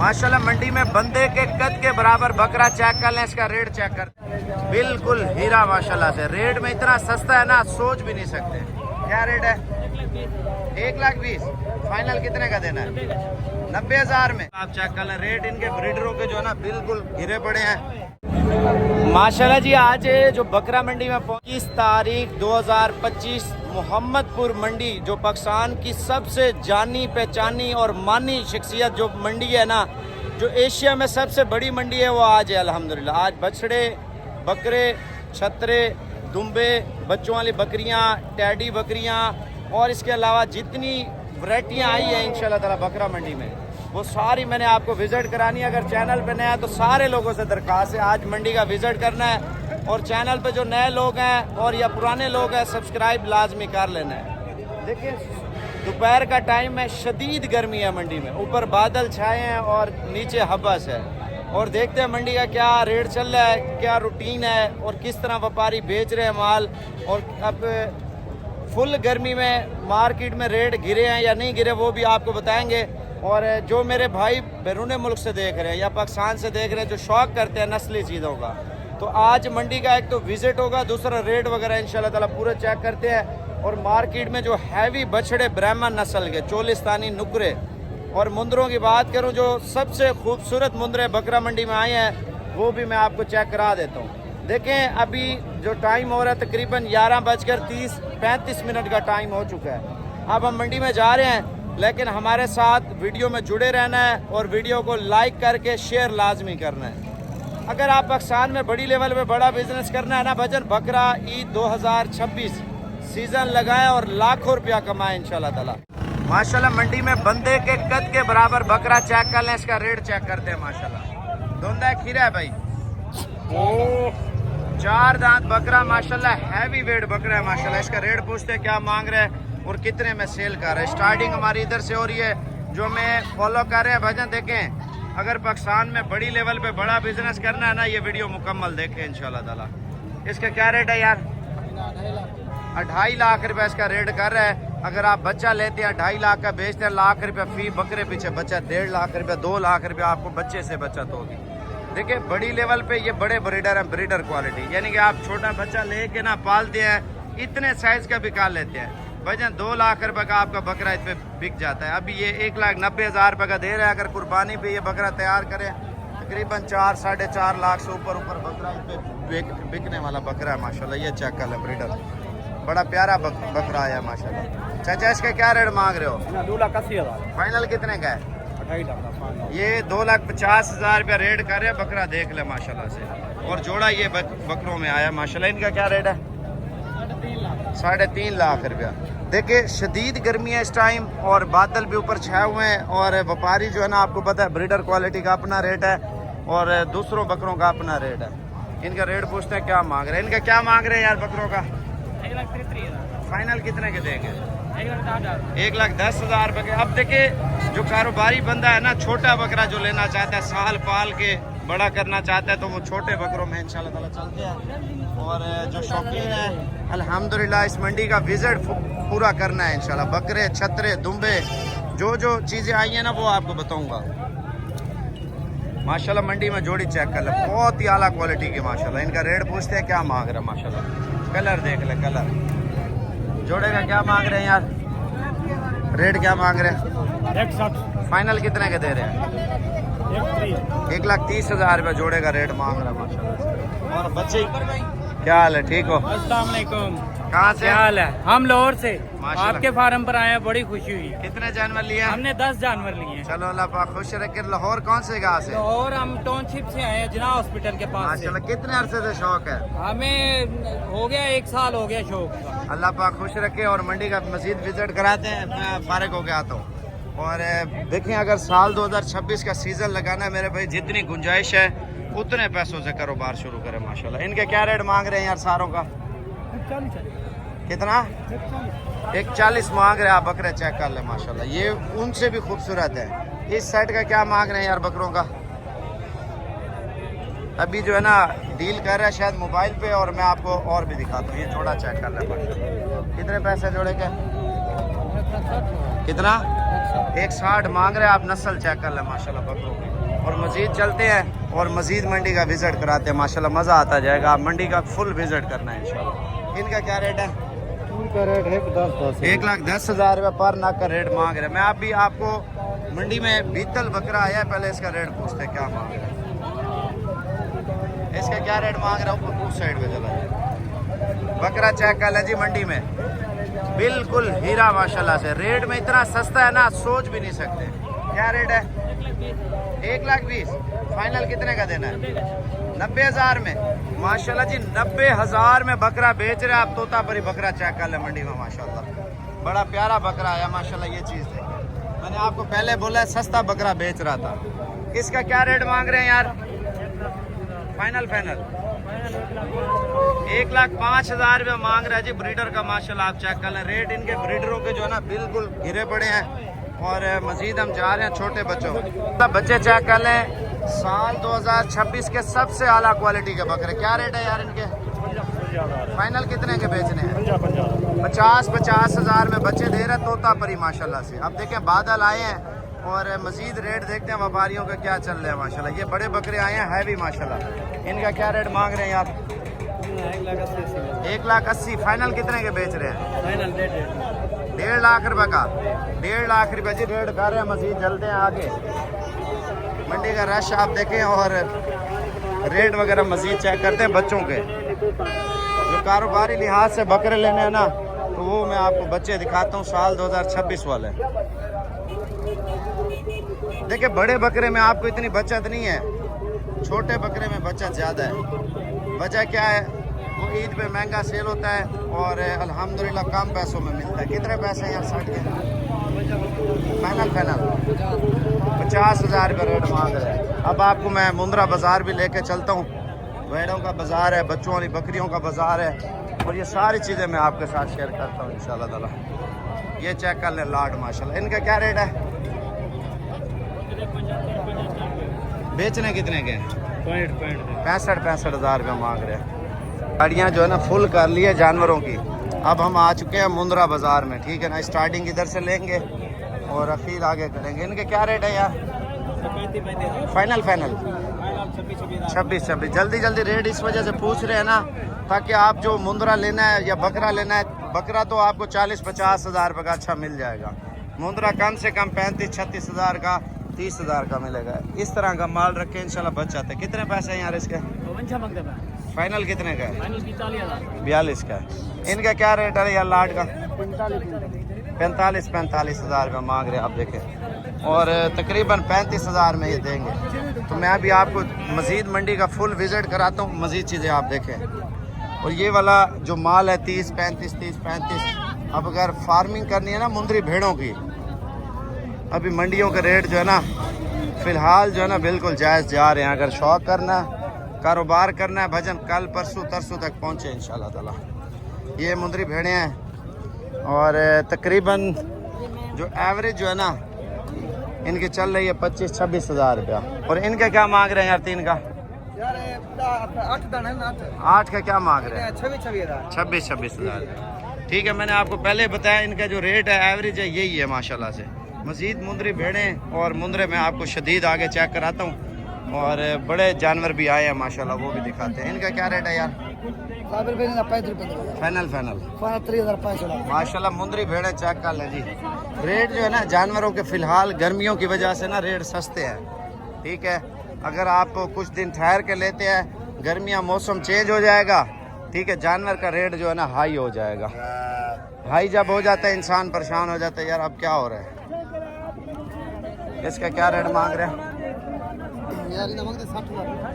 माशाल्लाह मंडी में बंदे के कद के बराबर बकरा चेक कर लें, इसका रेट चेक कर, बिल्कुल हीरा माशाल्लाह से। रेट में इतना सस्ता है ना, सोच भी नहीं सकते। क्या रेट है? 1,20,000। फाइनल कितने का देना है? 90,000 में। आप चेक कर लें रेट इनके ब्रीडरों के जो है ना बिल्कुल गिरे पड़े हैं माशाल्लाह जी। आज जो बकरा मंडी में 25 तारीख 2025 मोहम्मदपुर मंडी, जो पाकिस्तान की सबसे जानी पहचानी और मानी शख्सियत जो मंडी है ना, जो एशिया में सबसे बड़ी मंडी है, वो आज है अल्हम्दुलिल्लाह। आज बछड़े, बकरे, छतरे, दुम्बे, बच्चों वाली बकरियां, टैडी बकरियां और इसके अलावा जितनी वैरायटियां आई हैं इंशाल्लाह ताला बकरा मंडी में, वो सारी मैंने आपको विज़िट करानी है। अगर चैनल पे नया है तो सारे लोगों से दरख्वास्त है आज मंडी का विज़िट करना है, और चैनल पे जो नए लोग हैं और या पुराने लोग हैं सब्सक्राइब लाजमी कर लेना है। देखिए दोपहर का टाइम है, शदीद गर्मी है मंडी में, ऊपर बादल छाए हैं और नीचे हबस है। और देखते हैं मंडी का क्या रेट चल रहा है, क्या रूटीन है और किस तरह व्यापारी बेच रहे हैं माल। और अब फुल गर्मी में मार्केट में रेट गिरे हैं या नहीं गिरे वो भी आपको बताएंगे। और जो मेरे भाई बैरून मुल्क से देख रहे हैं या पाकिस्तान से देख रहे हैं, जो शौक करते हैं नस्ली चीज़ों का, तो आज मंडी का एक तो विज़िट होगा, दूसरा रेट वगैरह इंशाल्लाह ताला पूरे चेक करते हैं। और मार्केट में जो हैवी बछड़े ब्राह्मण नस्ल के, चोलिस्तानी नुकरे और मुंदरों की बात करूं, जो सबसे खूबसूरत मुंदरे बकरा मंडी में आए हैं, वो भी मैं आपको चेक करा देता हूं। देखें अभी जो टाइम हो रहा है तकरीबन 11:35 का टाइम हो चुका है। अब हम मंडी में जा रहे हैं, लेकिन हमारे साथ वीडियो में जुड़े रहना है और वीडियो को लाइक करके शेयर लाजमी करना है। अगर आप पाकिस्तान में बड़ी लेवल पे बड़ा बिजनेस करना है ना भजन, बकरा ईद 2026 सीजन लगाएं और लाखों रुपया कमाएं इंशाल्लाह ताला। माशाल्लाह मंडी में बंदे के कद के बराबर बकरा चेक कर लें, इसका रेट चेक करते हैं माशाल्लाह। धुंधा है, खीरा है भाई, 4 दांत बकरा माशाल्लाह, हैवी वेट बकरा है माशाल्लाह। इसका रेट पूछते हैं क्या मांग रहे हैं और कितने में सेल कर रहे हैं। स्टार्टिंग हमारी इधर से हो रही है जो मैं फॉलो कर रहे हैं भजन। देखें अगर पाकिस्तान में बड़ी लेवल पे बड़ा बिजनेस करना है ना, ये वीडियो मुकम्मल देखें इंशाल्लाह ताला। इसका क्या रेट है यार? 2.5 लाख रुपए इसका रेट कर रहा है। अगर आप बच्चा लेते हैं 2.5 लाख का, बेचते हैं लाख रुपया फी बकरे पीछे बच्चा, 1.5 लाख रुपया, 2 लाख रुपया आपको बच्चे से बचत होगी। देखिए बड़ी लेवल पे ये बड़े ब्रीडर हैं, ब्रीडर क्वालिटी, यानी कि आप छोटा बच्चा लेके ना पालते हैं, इतने साइज का भी निकाल लेते हैं भजन। 2 लाख रुपए का आपका बकरा इस पे बिक जाता है। अभी ये 1,90,000 रुपये का दे रहा है। अगर कुर्बानी पे ये बकरा तैयार करें तकरीबन 4 साढ़े 4 लाख से ऊपर बकरा इस पे बिकने वाला बकरा है माशाल्लाह। ये चेक कर लें ब्रीडर, बड़ा प्यारा बकरा आया माशाल्लाह। चाचा इसका क्या रेट मांग रहे हो? 2,80,000। फाइनल कितने का है? 2,50,000। ये 2,50,000 रुपया रेट कर रहे हैं। बकरा देख ले माशाल्लाह से, और जोड़ा ये बकरों में आया माशाल्लाह। इनका क्या रेट है? 3.5 लाख रुपया। देखिए शदीद गर्मी है इस टाइम और बादल भी ऊपर छाए हुए हैं, और व्यापारी जो है ना आपको पता है ब्रीडर क्वालिटी का अपना रेट है और दूसरों बकरों का अपना रेट है। इनका रेट पूछते हैं क्या मांग रहे हैं। इनका क्या मांग रहे हैं यार बकरों का? 1,33,000। फाइनल कितने के देंगे? 1,10,000 रुपये के। अब देखिए जो कारोबारी बंदा है ना, छोटा बकरा जो लेना चाहता है, साल पाल के बड़ा करना चाहता है, तो वो छोटे बकरों में इंशाल्लाह ताला चलते हैं। और जो शौकीन है अल्हम्दुलिल्लाह इस मंडी का विजिट पूरा करना है इंशाल्लाह। बकरे, छतरे, दुम्बे, जो जो चीज़ें आई हैं ना वो आपको बताऊंगा माशाल्लाह। मंडी में जोड़ी चेक कर ले, बहुत ही आला क्वालिटी की माशाल्लाह। इनका रेट पूछते हैं क्या मांग रहे हैं माशाल्लाह। कलर देख ले, कलर जोड़े का क्या मांग रहे हैं यार? रेट क्या मांग रहे हैं? 1,60,000। फाइनल कितने के दे रहे हैं? 1,30,000 रुपये जोड़े का रेट मांग रहा है माशाल्लाह। और बच्चे क्या हाल है? ठीक हो? अस्सलाम वालेकुम। कहाँ से? क्या हाल है? हम लाहौर से माशाल्लाह। आपके फार्म पर आए हैं, बड़ी खुशी हुई। कितने जानवर लिए? हमने 10 जानवर लिए हैं। चलो अल्लाह पाक खुश रखे। लाहौर कौन से गाँव से? और हम टाउनशिप से आए हैं, जिना हॉस्पिटल के पास से। माशाल्लाह। कितने अरसे से शौक है? हमें हो गया 1 साल हो गया शौक का। अल्लाह पाक खुश रखे। और मंडी का मजीद विजिट कराते हैं, मैं फारिग हो गया आता हूँ। और देखें अगर साल 2026 का सीज़न लगाना है मेरे भाई, जितनी गुंजाइश है उतने पैसों से कारोबार शुरू करें माशाल्लाह। इनके क्या रेट मांग रहे हैं यार सारों का? कितना? 1,40 मांग रहे हैं। आप बकरे चेक कर ले माशाल्लाह, ये उनसे भी खूबसूरत है। इस साइड का क्या मांग रहे हैं यार बकरों का? अभी जो है ना डील कर रहा है शायद मोबाइल पे, और मैं आपको और भी दिखाता हूँ। ये जोड़ा चेक कर ले माशाल्लाह। कितने पैसे जोड़े के? कितना? 160 मांग रहे हैं आप। नस्ल चेक कर लें माशाल्लाह बकरों की। और मजीद चलते हैं और मजीद मंडी का विजिट कराते हैं माशाल्लाह, मज़ा आता जाएगा। आप मंडी का फुल विजिट करना है इंशाल्लाह। इनका क्या रेट है? इनका रेट है 1,10,000 रुपये पर नग का रेट मांग रहे हैं। मैं अभी आपको मंडी में बीतल बकरा आया है, पहले इसका रेट पूछते हैं क्या मांग रहे हैं। इसका क्या रेट मांग रहा हूँ? उस साइड पे चला जाए। बकरा चेक कर लें जी मंडी में, बिल्कुल हीरा माशाल्लाह से। रेट में इतना सस्ता है ना, सोच भी नहीं सकते। क्या रेट है? 1,20,000। फाइनल कितने का देना है? 90,000 में। माशाल्लाह जी 90,000 में बकरा बेच रहे हैं आप। तोतापरी बकरा चेक कर लें मंडी में माशाल्लाह, बड़ा प्यारा बकरा आया माशाल्लाह। ये चीज़ देखिए, मैंने आपको पहले बोला है सस्ता बकरा बेच रहा था। इसका क्या रेट मांग रहे हैं यार? फाइनल 1,05,000 रुपये मांग रहा है जी ब्रीडर का माशाल्लाह। आप चेक कर लें रेट इनके ब्रीडरों के जो है ना बिल्कुल गिरे पड़े हैं। और मजीद हम जा रहे हैं छोटे बच्चों में। सब बच्चे चेक कर लें, साल 2026 के सबसे आला क्वालिटी के बकरे। क्या रेट है यार इनके? फाइनल कितने के बेचने हैं? 50,000 में बच्चे दे रहे तोतापरी माशाल्लाह से। अब देखें बादल आए हैं और मजीद रेट देखते हैं व्यापारियों के क्या चल रहे हैं माशाल्लाह। ये बड़े बकरे आए हैं हैवी माशाल्लाह। इनका क्या रेट मांग रहे हैं यार? 1,80,000। फाइनल कितने के बेच रहे हैं? 1.5 लाख रुपए का। 1.5 लाख रुपए जी रेट कर रहे हैं। मजीद चलते हैं आगे, मंडी का रश आप देखें और रेट वगैरह मजीद चेक करते हैं बच्चों के। जो कारोबारी लिहाज से बकरे लेने हैं ना, तो वो मैं आपको बच्चे दिखाता हूँ साल 2026 वाले। देखिए बड़े बकरे में आपको इतनी बचत नहीं है, छोटे बकरे में बचत ज़्यादा है। वजह क्या है? वो ईद पे महंगा सेल होता है और अल्हम्दुलिल्लाह कम पैसों में मिलता है। कितने पैसे यार? 60 के फाइनल 50,000 रुपये रेट मांग रहे हैं। अब आपको मैं मुंद्रा बाज़ार भी लेके चलता हूँ। भेड़ों का बाज़ार है, बच्चों वाली बकरियों का बाज़ार है, और ये सारी चीज़ें मैं आपके साथ शेयर करता हूँ इंशाल्लाह ताला। ये चेक कर लें लाट माशाल्लाह। इनका क्या रेट है? बेचने कितने के? 65,000 रुपये मांग रहे हैं। गाड़ियाँ जो है ना फुल कर ली है जानवरों की। अब हम आ चुके हैं मुंद्रा बाज़ार में, ठीक है ना। स्टार्टिंग इधर से लेंगे और अखीर आगे करेंगे। इनके क्या रेट है यार? फाइनल 26। जल्दी रेट इस वजह से पूछ रहे हैं ना, ताकि आप जो मुंद्रा लेना है या बकरा लेना है, बकरा तो आपको 40-50 हज़ार रुपये का अच्छा मिल जाएगा। मुंद्रा कम से कम 35-36 हज़ार का, 30 हज़ार का मिलेगा। इस तरह का माल रखे इंशाल्लाह बच जाते हैं। कितने पैसे हैं यार इसके? फाइनल कितने का है? 42 का। इनका क्या रेट है यार लाट का? 45 हज़ार रुपये मांग रहे हैं आप देखें, और तकरीबन 35 हज़ार में ये देंगे। तो मैं अभी आपको मज़ीद मंडी का फुल विज़िट कराता हूँ, मज़ीद चीज़ें आप देखें। और ये वाला जो माल है 30-35। अब अगर फार्मिंग करनी है ना मुंद्री भेड़ों की, अभी मंडियों के रेट जो है ना फ़िलहाल जो है ना बिल्कुल जायज़ जा रहे हैं। अगर शौक़ करना है, कारोबार करना है, भजन कल परसों तरसों तक पहुँचे इंशाल्लाह ताला। ये मुंद्री भेड़ें हैं और तकरीबन जो एवरेज जो है ना इनकी चल रही है 25-26 हज़ार रुपया। और इनके क्या मांग रहे हैं यार? 3 का 8 का क्या मांग रहे हैं? 26 हज़ार। ठीक है, मैंने आपको पहले बताया इनका जो रेट है एवरेज है यही है माशाल्लाह से। मज़ीद मुंद्री भेड़ें और मुंद्रे में आपको शदीद आगे चेक कराता हूँ, और बड़े जानवर भी आए हैं माशाल्लाह, वो भी दिखाते हैं। इनका क्या रेट है यार? फाइनल माशाल्लाह मुंद्री भेड़ें चेक कर लें जी। रेट जो है ना जानवरों के फ़िलहाल गर्मियों की वजह से ना रेट सस्ते हैं, ठीक है। अगर आप कुछ दिन ठहर के लेते हैं, गर्मियाँ मौसम चेंज हो जाएगा, ठीक है, जानवर का रेट जो है ना हाई हो जाएगा। हाई जब हो जाता है इंसान परेशान हो जाता है यार अब क्या हो रहा है। इसका क्या रेट मांग रहे हैं?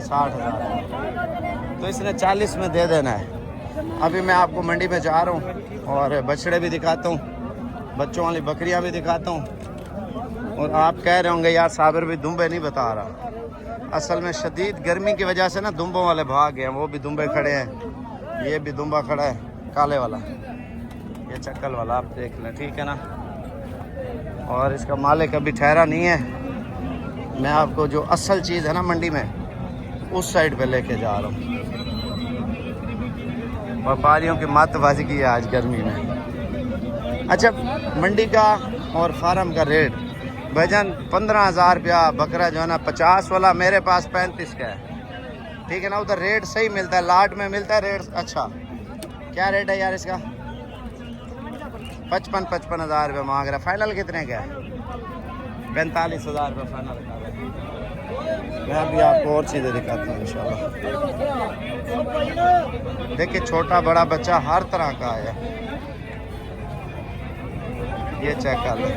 60,000। तो इसने 40 में दे देना है। अभी मैं आपको मंडी में जा रहा हूँ और बछड़े भी दिखाता हूँ, बच्चों वाली बकरियाँ भी दिखाता हूँ। और आप कह रहे होंगे यार साबिर भी दुम्बे नहीं बता रहा। असल में शदीद गर्मी की वजह से ना दुम्बों वाले भाग गए हैं। वो भी दुम्बे खड़े हैं, ये भी दुम्बा खड़ा है काले वाला, ये चक्कल वाला, आप देख लें, ठीक है ना। और इसका मालिक अभी ठहरा नहीं है। मैं आपको जो असल चीज़ है ना मंडी में उस साइड पे लेके जा रहा हूँ। व्यापारियों की मतबाजी की है आज गर्मी में। अच्छा, मंडी का और फार्म का रेट वजन 15,000 रुपया बकरा जो है ना 50 वाला, मेरे पास 35 का है। ठीक है ना, उधर रेट सही मिलता है, लाट में मिलता है रेट अच्छा। क्या रेट है यार इसका? 55,000 रुपये मांग रहा है। फाइनल कितने का है? 45,000 रुपये फाइनल का है। मैं अभी आपको और चीज़ें दिखाता हूँ इंशाल्लाह। देखिए छोटा बड़ा बच्चा हर तरह का है। ये चेक कर लो।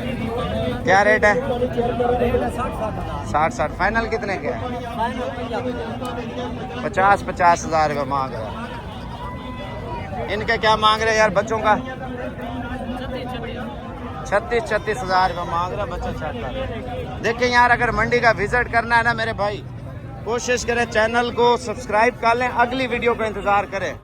क्या रेट है? 60 फाइनल कितने के है? 50,000 रुपये मांग रहा है। इनके क्या मांग रहे हैं यार बच्चों का? 36,000 रुपये मांग रहा है बच्चा। चेक कर देखिए यार, अगर मंडी का विजिट करना है ना मेरे भाई, कोशिश करें चैनल को सब्सक्राइब कर लें, अगली वीडियो का इंतजार करें।